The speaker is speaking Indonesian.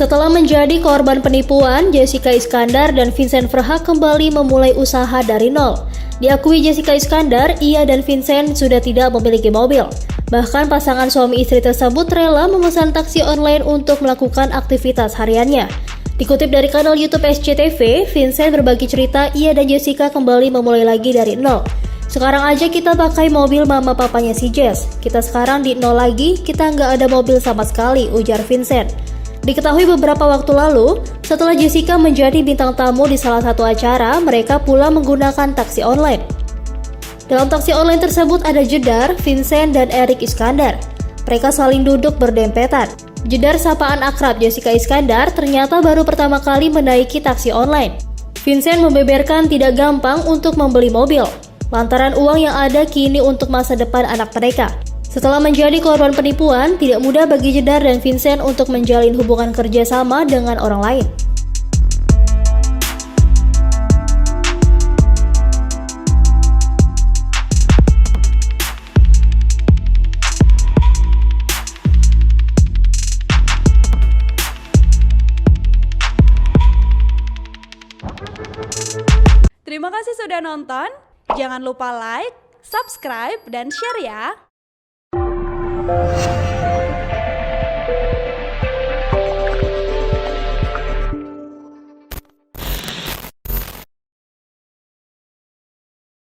Setelah menjadi korban penipuan, Jessica Iskandar dan Vincent Verhaak kembali memulai usaha dari nol. Diakui Jessica Iskandar, ia dan Vincent sudah tidak memiliki mobil. Bahkan pasangan suami istri tersebut rela memesan taksi online untuk melakukan aktivitas hariannya. Dikutip dari kanal YouTube SCTV, Vincent berbagi cerita ia dan Jessica kembali memulai lagi dari nol. Sekarang aja kita pakai mobil mama papanya si Jess. Kita sekarang di nol lagi, kita nggak ada mobil sama sekali, ujar Vincent. Diketahui beberapa waktu lalu, setelah Jessica menjadi bintang tamu di salah satu acara, mereka pula menggunakan taksi online. Dalam taksi online tersebut ada Jedar, Vincent, dan Erik Iskandar. Mereka saling duduk berdempetan. Jedar, sapaan akrab Jessica Iskandar, ternyata baru pertama kali menaiki taksi online. Vincent membeberkan tidak gampang untuk membeli mobil, lantaran uang yang ada kini untuk masa depan anak mereka. Setelah menjadi korban penipuan, tidak mudah bagi Jedar dan Vincent untuk menjalin hubungan kerjasama dengan orang lain. Terima kasih sudah nonton. Jangan lupa like, subscribe, dan share ya.